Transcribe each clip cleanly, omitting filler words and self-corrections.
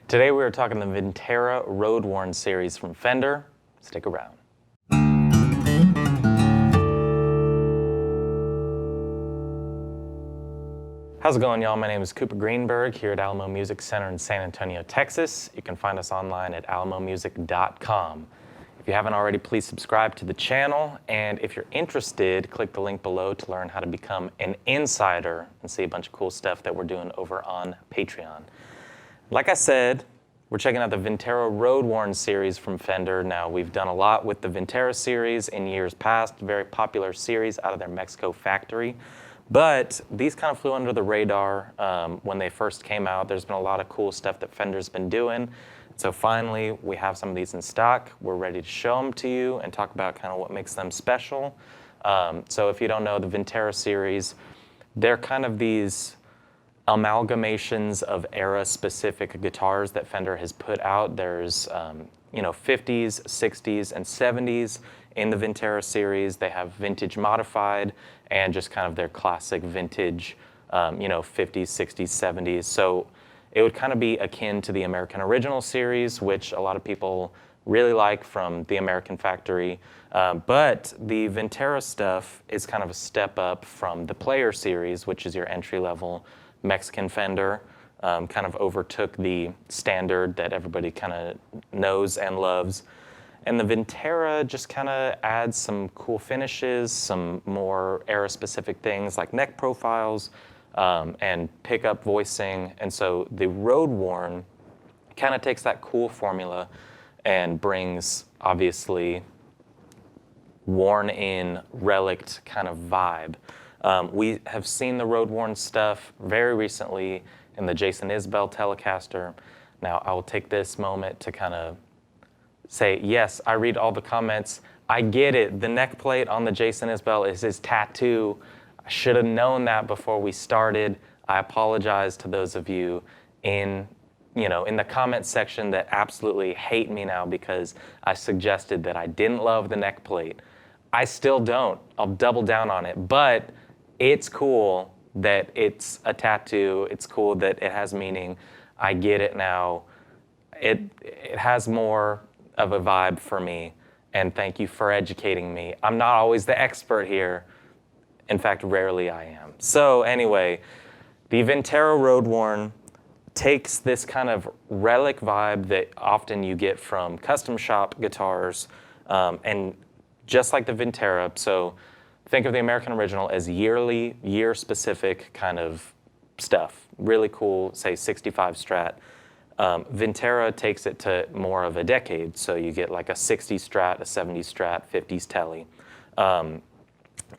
Today we are talking the Vintera Road Worn series from Fender. Stick around. How's it going, y'all? My name is Cooper Greenberg here at Alamo Music Center in San Antonio, Texas. You can find us online at alamomusic.com. If you haven't already, please subscribe to the channel. And if you're interested, click the link below to learn how to become an insider and see a bunch of cool stuff that we're doing over on Patreon. Like I said, we're checking out the Vintera Road Worn series from Fender. Now, we've done a lot with the Vintera series in years past, very popular series out of their Mexico factory. But these kind of flew under the radar when they first came out. There's been a lot of cool stuff that Fender's been doing. So finally, we have some of these in stock. We're ready to show them to you and talk about kind of what makes them special. So if you don't know the Vintera series, they're kind of these amalgamations of era-specific guitars that Fender has put out. There's 50s, 60s, and 70s in the Vintera series. They have vintage modified and just kind of their classic vintage, 50s, 60s, 70s. So it would kind of be akin to the American Original series, which a lot of people really like from the American factory. But the Vintera stuff is kind of a step up from the Player series, which is your entry-level Mexican Fender. Kind of overtook the standard that everybody kind of knows and loves. And the Vintera just kind of adds some cool finishes, some more era-specific things like neck profiles and pickup voicing. And so the Road Worn kind of takes that cool formula and brings, obviously, worn-in, relic'd kind of vibe. We have seen the Road Worn stuff very recently in the Jason Isbell Telecaster. Now, I will take this moment to kind of say, yes, I read all the comments. I get it. The neck plate on the Jason Isbell is his tattoo. I should have known that before we started. I apologize to those of you in the comment section that absolutely hate me now because I suggested that I didn't love the neck plate. I still don't. I'll double down on it. But it's cool that it's a tattoo. It's cool that it has meaning. I get it now. It has more of a vibe for me, and thank you for educating me. I'm not always the expert here. In fact, rarely I am. So anyway, the Vintera Road Worn takes this kind of relic vibe that often you get from custom shop guitars, and just like the Vintera, so think of the American Original as year-specific kind of stuff. Really cool, say 65 Strat. Vintera takes it to more of a decade, so you get like a 60s Strat, a 70s Strat, 50s Tele.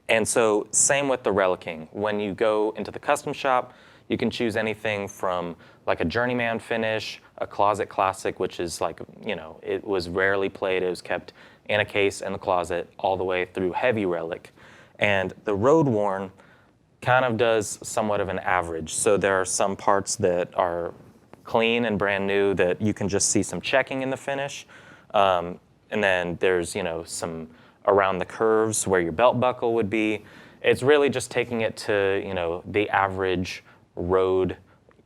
And so same with the relicing. When you go into the custom shop, you can choose anything from like a journeyman finish, a closet classic, which is like, it was rarely played. It was kept in a case in the closet all the way through heavy relic. And the Road Worn kind of does somewhat of an average. So there are some parts that are clean and brand new that you can just see some checking in the finish. And then there's, some around the curves where your belt buckle would be. It's really just taking it to, the average road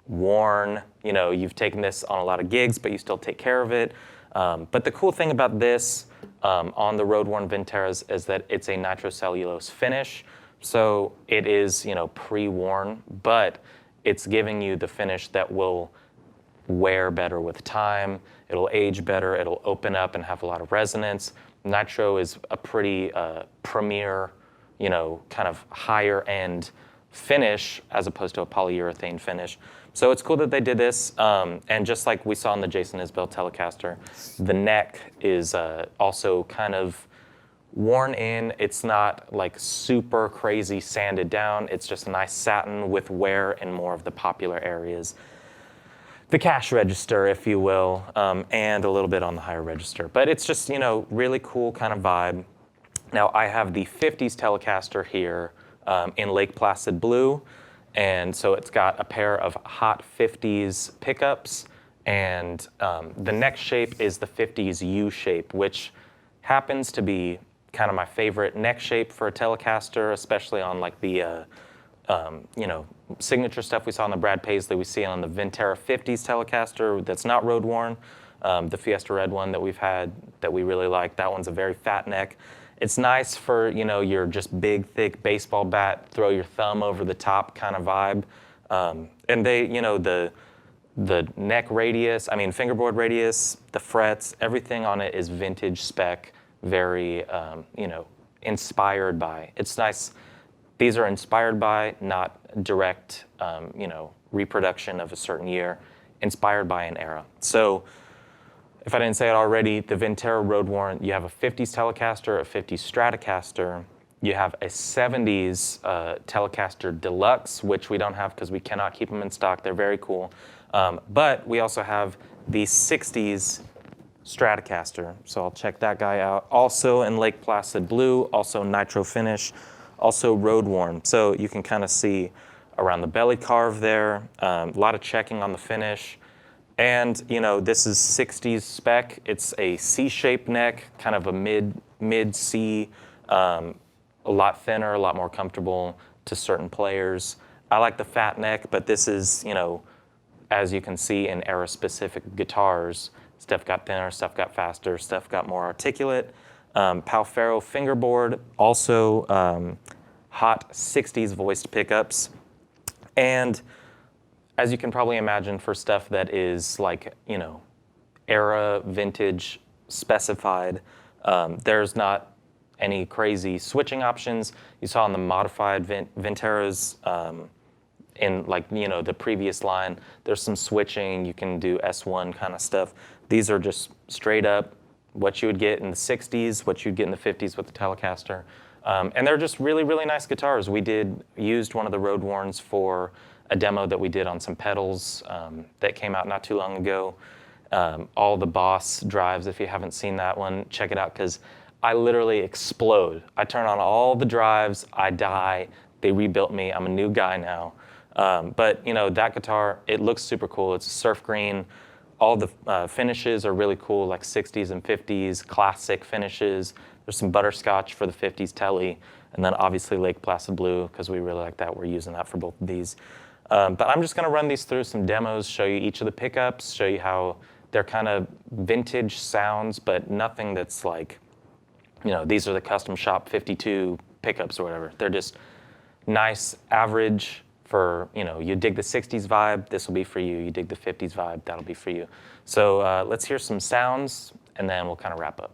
worn. You've taken this on a lot of gigs, but you still take care of it. But the cool thing about this on the Road Worn Vinteras is that it's a nitrocellulose finish. So it is, pre-worn, but it's giving you the finish that will wear better with time. It'll age better. It'll open up and have a lot of resonance. Nitro is a pretty premier, kind of higher end finish as opposed to a polyurethane finish. So it's cool that they did this. And just like we saw in the Jason Isbell Telecaster, the neck is also kind of worn in. It's not like super crazy sanded down. It's just a nice satin with wear in more of the popular areas. The cash register, if you will, and a little bit on the higher register. But it's just, really cool kind of vibe. Now, I have the 50s Telecaster here in Lake Placid Blue. And so it's got a pair of hot 50s pickups. And the neck shape is the 50s U shape, which happens to be kind of my favorite neck shape for a Telecaster, especially on like the you know, signature stuff we saw on the Brad Paisley, we see on the Vintera 50s Telecaster that's not road worn. The Fiesta Red one that we've had that we really like, that one's a very fat neck. It's nice for, you know, your just big, thick baseball bat, throw your thumb over the top kind of vibe. And they, you know, the neck radius, I mean, fingerboard radius, the frets, everything on it is vintage spec, very, you know, inspired by. It's nice. These are inspired by, not direct, you know, reproduction of a certain year, inspired by an era. So if I didn't say it already, the Vintera Road Worn, you have a 50s Telecaster, a 50s Stratocaster, you have a 70s Telecaster Deluxe, which we don't have because we cannot keep them in stock. They're very cool. But we also have the 60s Stratocaster. So I'll check that guy out. Also in Lake Placid Blue, also nitro finish, also road worn. So you can kind of see around the belly carve there, a lot of checking on the finish. And, you know, this is 60s spec. It's a C-shaped neck, kind of a mid-C, a lot thinner, a lot more comfortable to certain players. I like the fat neck, but this is, you know, as you can see in era-specific guitars, stuff got thinner, stuff got faster, stuff got more articulate. Palfero fingerboard, also hot 60s voiced pickups. And as you can probably imagine, for stuff that is like, you know, era, vintage, specified, there's not any crazy switching options. You saw in the modified Vinteras, in like, you know, the previous line, there's some switching. You can do S1 kind of stuff. These are just straight up what you would get in the 60s, what you'd get in the 50s with the Telecaster. And they're just really, really nice guitars. We used one of the Road Worns for a demo that we did on some pedals that came out not too long ago. All the Boss drives, if you haven't seen that one, check it out, because I literally explode. I turn on all the drives, I die, they rebuilt me, I'm a new guy now. But you know, that guitar, it looks super cool. It's surf green. All the finishes are really cool, like 60s and 50s, classic finishes. There's some butterscotch for the 50s Tele, and then obviously Lake Placid Blue, because we really like that. We're using that for both of these. But I'm just gonna run these through some demos, show you each of the pickups, show you how they're kind of vintage sounds, but nothing that's like, you know, these are the custom shop 52 pickups or whatever. They're just nice, average for, you know, you dig the 60s vibe, this will be for you. You dig the 50s vibe, that'll be for you. So let's hear some sounds, and then we'll kind of wrap up.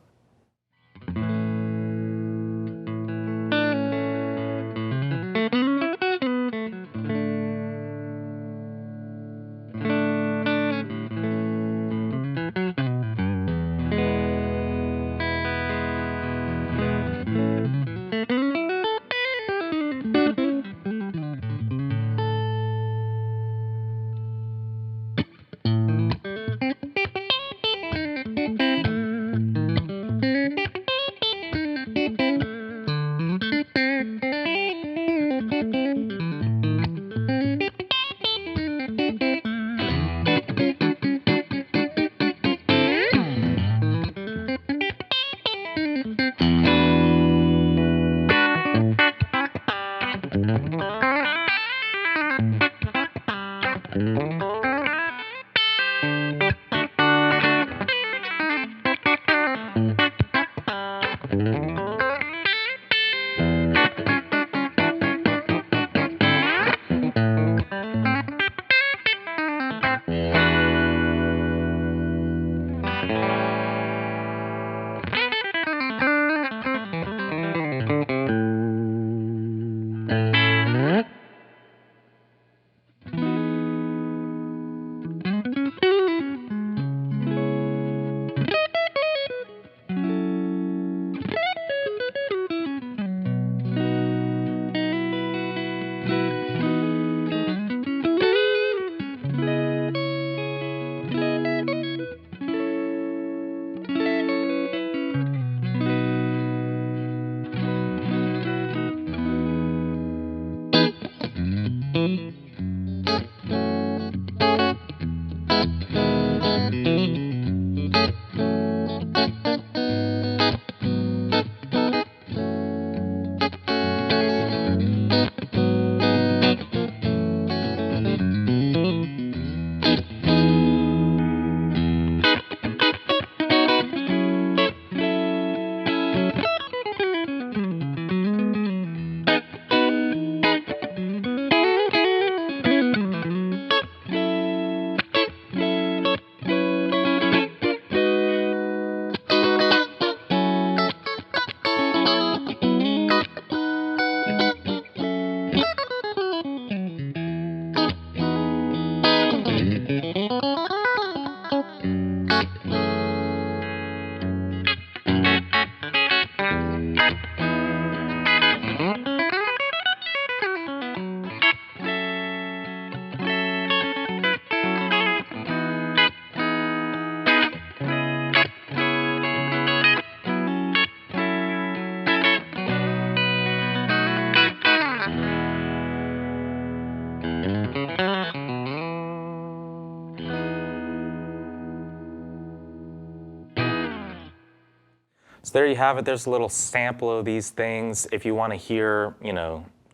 So there you have it. There's a little sample of these things. If you want to hear,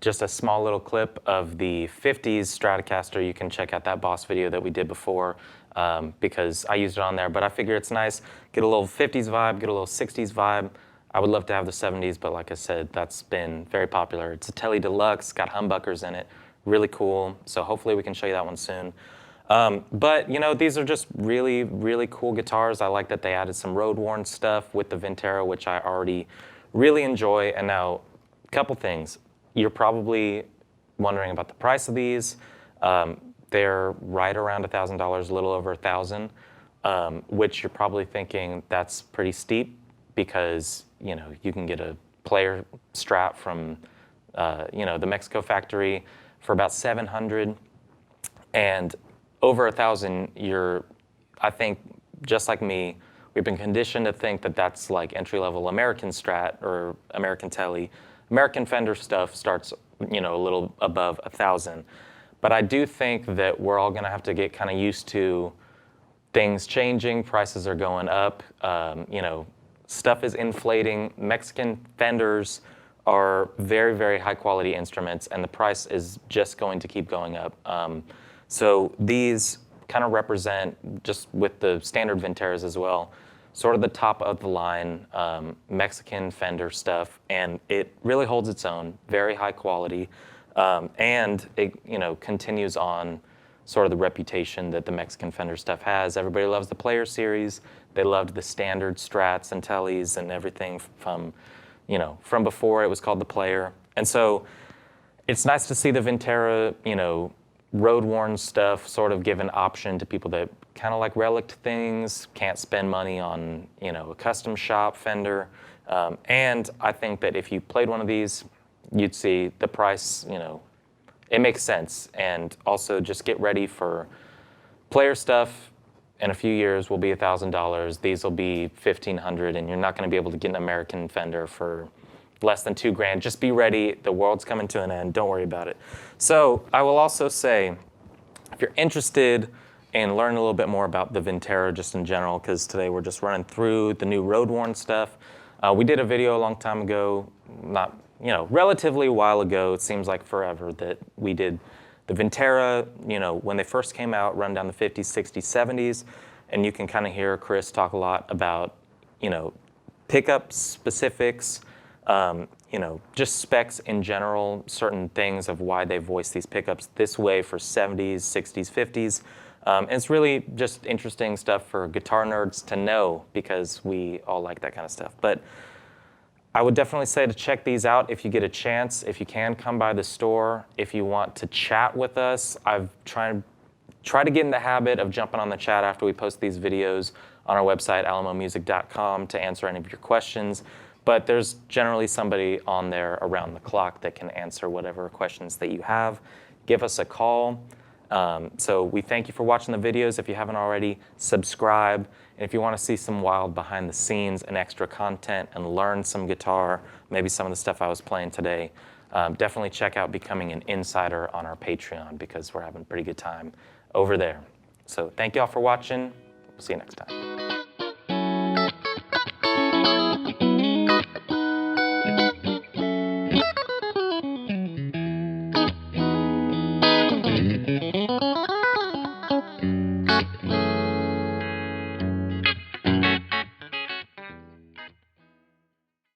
just a small little clip of the 50s Stratocaster, you can check out that Boss video that we did before because I used it on there. But I figure it's nice, get a little 50s vibe, get a little 60s vibe. I would love to have the 70s, but like I said, that's been very popular. It's a Tele Deluxe, got humbuckers in it, really cool. So hopefully we can show you that one soon. But these are just really, really cool guitars. I like that they added some Road Worn stuff with the Vintera, which I already really enjoy. And now, a couple things. You're probably wondering about the price of these. They're right around $1,000, a little over $1,000, which you're probably thinking that's pretty steep because you can get a player Strat from the Mexico factory for about $700, and over $1,000. I think just like me, we've been conditioned to think that that's like entry-level American Strat or American Tele. American Fender stuff starts a little above $1,000, but I do think that we're all going to have to get kind of used to things changing. Prices are going up. Stuff is inflating. Mexican Fenders are very, very high quality instruments, and the price is just going to keep going up. So these kind of represent, just with the standard Vinteras as well, sort of the top of the line Mexican Fender stuff, and it really holds its own, very high quality, and it continues on sort of the reputation that the Mexican Fender stuff has. Everybody loves the Player series. They loved the standard Strats and Teles and everything from before it was called the Player. And so it's nice to see the Vintera, Road Worn stuff sort of give an option to people that kind of like relic'd things, can't spend money on, a custom shop Fender. And I think that if you played one of these, you'd see the price, it makes sense. And also just get ready for player stuff. In a few years will be $1,000. These will be $1,500, and you're not going to be able to get an American Fender for less than $2,000. Just be ready. The world's coming to an end. Don't worry about it. So I will also say, if you're interested in learning a little bit more about the Vintera just in general, because today we're just running through the new Road Worn stuff. We did a video a long time ago, not relatively a while ago. It seems like forever that we did the Vintera, when they first came out, run down the 50s, 60s, 70s, and you can kind of hear Chris talk a lot about, pickup specifics, just specs in general, certain things of why they voice these pickups this way for 70s, 60s, 50s. And it's really just interesting stuff for guitar nerds to know because we all like that kind of stuff. But I would definitely say to check these out if you get a chance. If you can, come by the store. If you want to chat with us, I've tried to get in the habit of jumping on the chat after we post these videos on our website, alamomusic.com, to answer any of your questions. But there's generally somebody on there around the clock that can answer whatever questions that you have. Give us a call. So we thank you for watching the videos. If you haven't already, subscribe. And if you want to see some wild behind the scenes and extra content and learn some guitar, maybe some of the stuff I was playing today, definitely check out Becoming an Insider on our Patreon because we're having a pretty good time over there. So thank you all for watching. We'll see you next time.